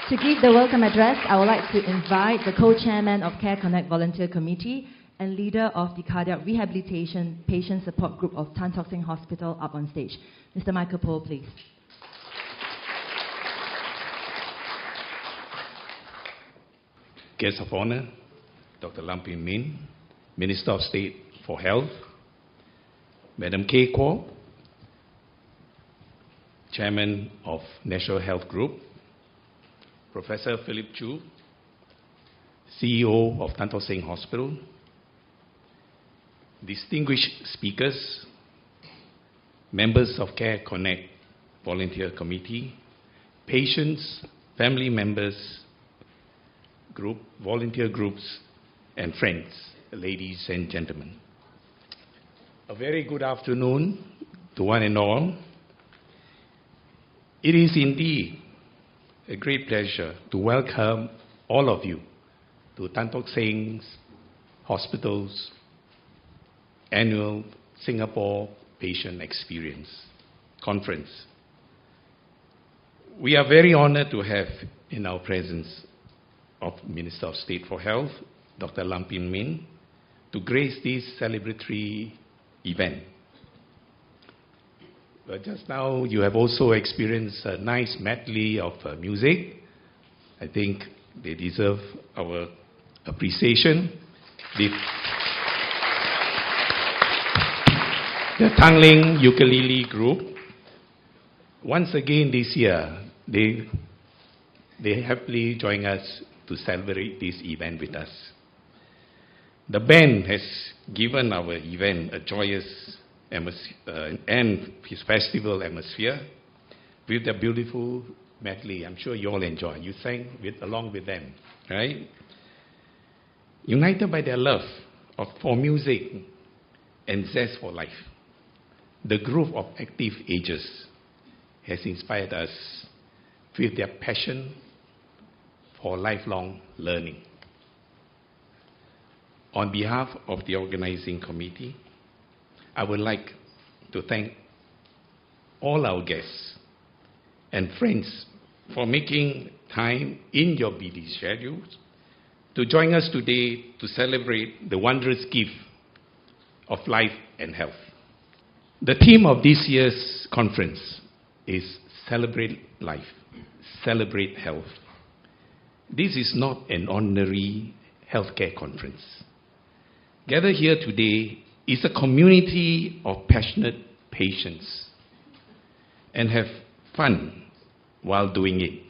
To give the welcome address, I would like to invite the co-chairman of CareConnect Volunteer Committee and leader of the Cardiac Rehabilitation Patient Support Group of Tock Seng Hospital up on stage. Mr. Michael Poh, please. Guest of honor, Dr. Lam Pin Min, Minister of State for Health, Madam Kay Kwok, Chairman of National Health Group, Professor Philip Chu, CEO of Tock Seng Hospital, distinguished speakers, members of CareConnect Volunteer Committee, patients, family members, volunteer groups, and friends, ladies and gentlemen. A very good afternoon to one and all. It is indeed a great pleasure to welcome all of you to Tock Seng Hospital's annual Singapore Patient Experience Conference. We are very honored to have in our presence of Minister of State for Health, Dr. Lam Pin Min, to grace this celebratory event. But just now, you have also experienced a nice medley of music. I think they deserve our appreciation. The Tangling Ukulele Group, once again this year, they happily join us to celebrate this event with us. The band has given our event a joyous and his festival atmosphere with a beautiful medley. I'm sure you all enjoy. You sang along with them, right? United by their love for music and zest for life, the group of active agers has inspired us with their passion for lifelong learning. On behalf of the organizing committee, I would like to thank all our guests and friends for making time in your busy schedules to join us today to celebrate the wondrous gift of life and health. The theme of this year's conference is Celebrate Life, Celebrate Health. This is not an ordinary healthcare conference. Gathered here today is a community of passionate patients and have fun while doing it.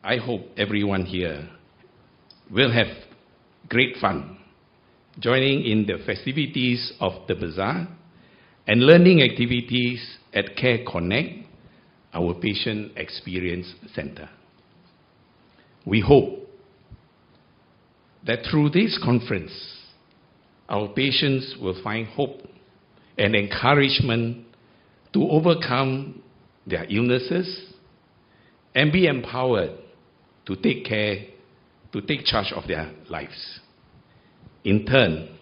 I hope everyone here will have great fun joining in the festivities of the bazaar and learning activities at CareConnect, our Patient Experience Center. We hope that through this conference, our patients will find hope and encouragement to overcome their illnesses and be empowered to take charge of their lives. In turn,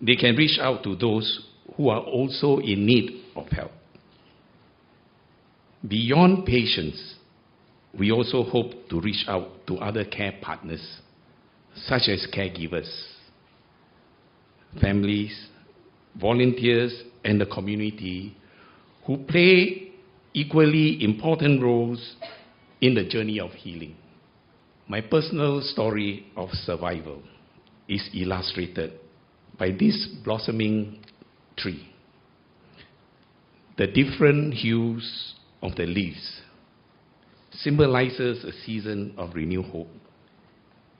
they can reach out to those who are also in need of help. Beyond patients, we also hope to reach out to other care partners, such as caregivers, families, volunteers, and the community who play equally important roles in the journey of healing. My personal story of survival is illustrated by this blossoming tree. The different hues of the leaves symbolizes a season of renewed hope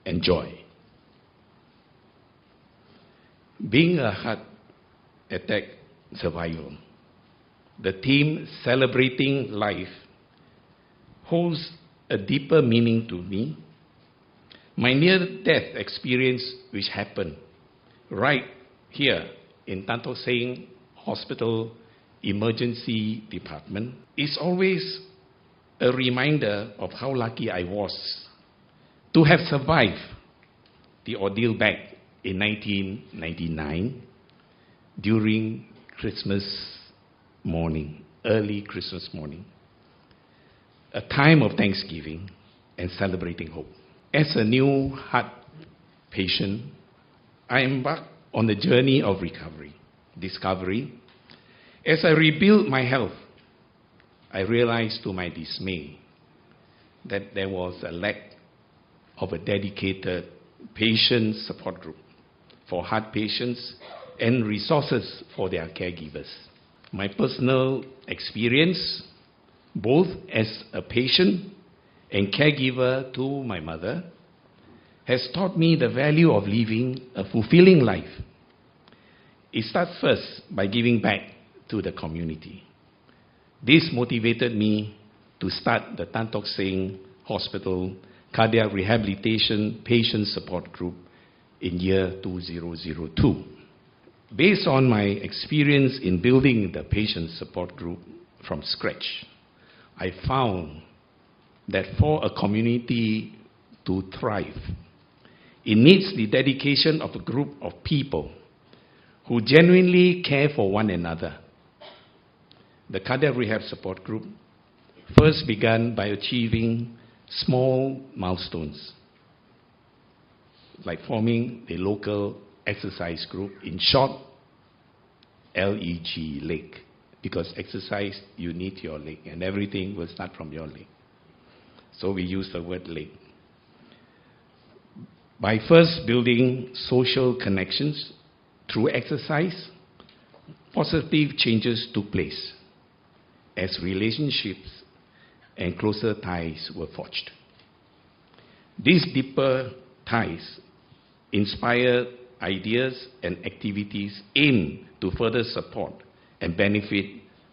and joy. Being a heart attack survivor, the theme Celebrating Life holds a deeper meaning to me. My near-death experience, which happened right here in Tock Seng Hospital Emergency Department, is always a reminder of how lucky I was to have survived the ordeal back in 1999 during Christmas morning, early Christmas morning, a time of thanksgiving and celebrating hope. As a new heart patient, I embarked on the journey of recovery, discovery. As I rebuilt my health, I realized to my dismay that there was a lack of a dedicated patient support group for heart patients and resources for their caregivers. My personal experience, both as a patient and caregiver to my mother, has taught me the value of living a fulfilling life. It starts first by giving back to the community. This motivated me to start the Tock Seng Hospital Cardiac Rehabilitation Patient Support Group in year 2002. Based on my experience in building the patient support group from scratch, I found that for a community to thrive, it needs the dedication of a group of people who genuinely care for one another. The Cardiac Rehab Support Group first began by achieving small milestones, like forming a local exercise group, in short, leg, because exercise, you need your leg, and everything will start from your leg. So we use the word leg. By first building social connections through exercise, positive changes took place as relationships and closer ties were forged. These deeper ties inspired ideas and activities aimed to further support and benefit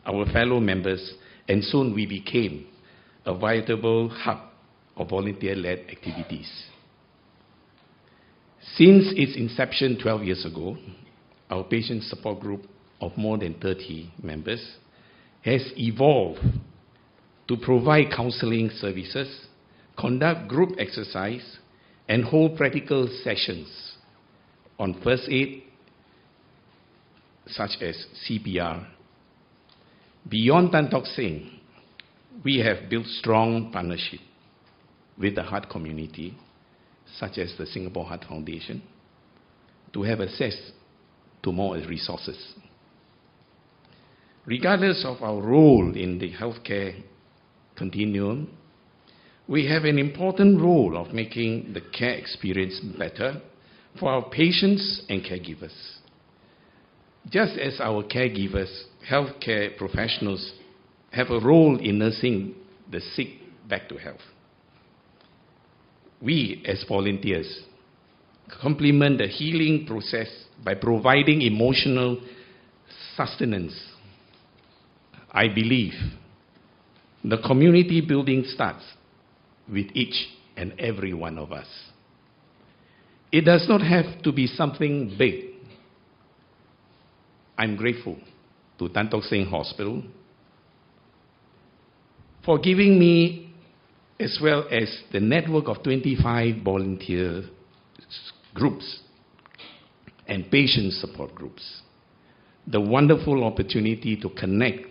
our fellow members, and soon we became a veritable hub of volunteer-led activities. Since its inception 12 years ago, our patient support group of more than 30 members has evolved to provide counseling services, conduct group exercise, and hold practical sessions on first aid, such as CPR. Beyond Tock Seng, we have built strong partnership with the heart community, such as the Singapore Heart Foundation, to have access to more resources. Regardless of our role in the healthcare continuum, we have an important role of making the care experience better for our patients and caregivers. Just as our caregivers, healthcare professionals have a role in nursing the sick back to health, we as volunteers complement the healing process by providing emotional sustenance. I believe the community building starts with each and every one of us. It does not have to be something big. I'm grateful to Tock Seng Hospital for giving me, as well as the network of 25 volunteer groups and patient support groups, the wonderful opportunity to connect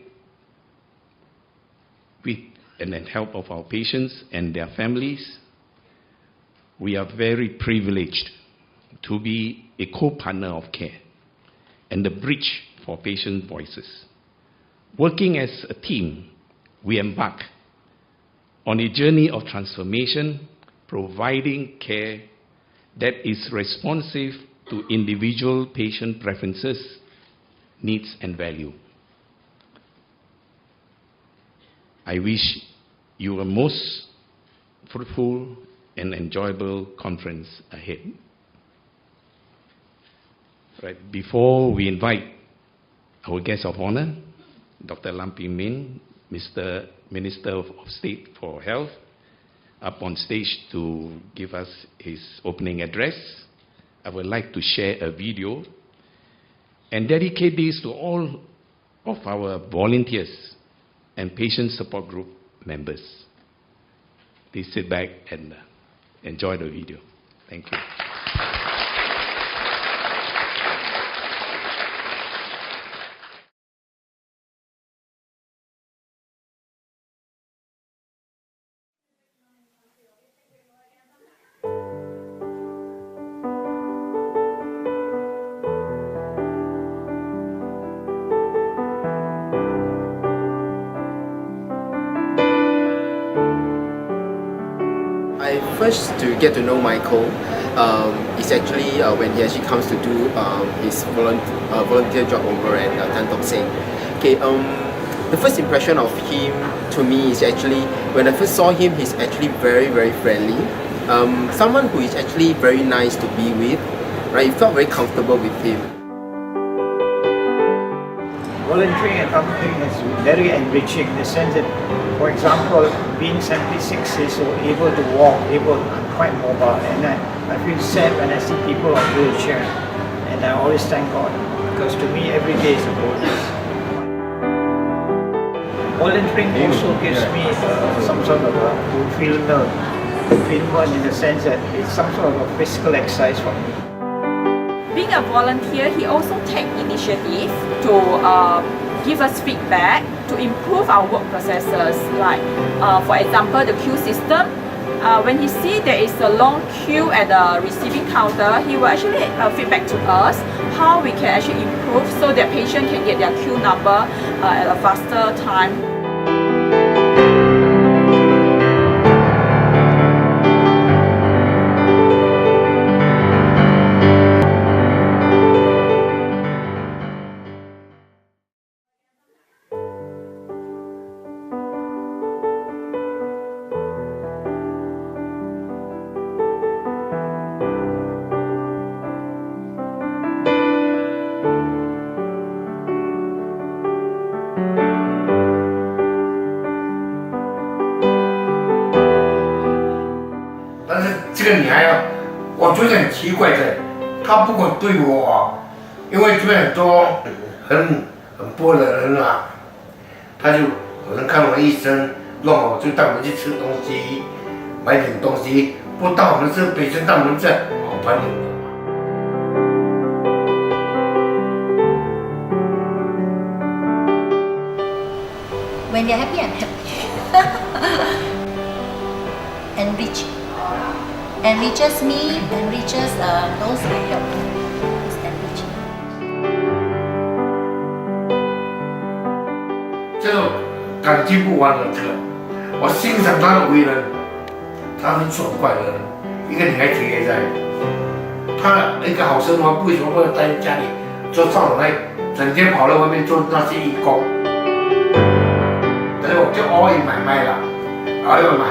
with and help of our patients and their families. We are very privileged to be a co-partner of care and the bridge for patient voices. Working as a team, we embark on a journey of transformation, providing care that is responsive to individual patient preferences, needs, and value. I wish you a most fruitful and enjoyable conference ahead. Right, before we invite our guest of honor, Dr. Lam Pin Min, Mr. Minister of State for Health, up on stage to give us his opening address, I would like to share a video and dedicate this to all of our volunteers and patient support group members. Please sit back and enjoy the video. Thank you. I first to get to know Michael is actually when he actually comes to do his volunteer job over at Tock Seng. Okay, the first impression of him to me is actually when I first saw him, he's actually very friendly. Someone who is actually very nice to be with. Right, you felt very comfortable with him. Volunteering at something is very enriching in the sense that, for example, being 76 is able to walk, I'm quite mobile, and I feel sad when I see people on wheelchair, and I always thank God, because to me every day is a bonus. Volunteering also gives me some sort of a fulfillment in the sense that it's some sort of a physical exercise for me. Being a volunteer, he also takes initiative to give us feedback to improve our work processes. Like, for example, the queue system. When he sees there is a long queue at the receiving counter, he will actually feedback to us how we can actually improve so that patient can get their queue number at a faster time.这个女孩啊，我觉得很奇怪的，她不管对我啊，因为这边很多很波的人啊，她就可能看我医生，让我就带我们去吃东西，买点东西，不到我们这北京大门站，好朋友。When they're happy, I'm happy. Enriches me, enriches those I help. It's enriching. 这种感激不完的这个，我欣赏她的为人，她很爽快的一个女孩子也在。她一个好生活，为什么不能待在家里做少奶，整天跑到外面做那些义工？所以我就偶尔买卖了，偶尔买。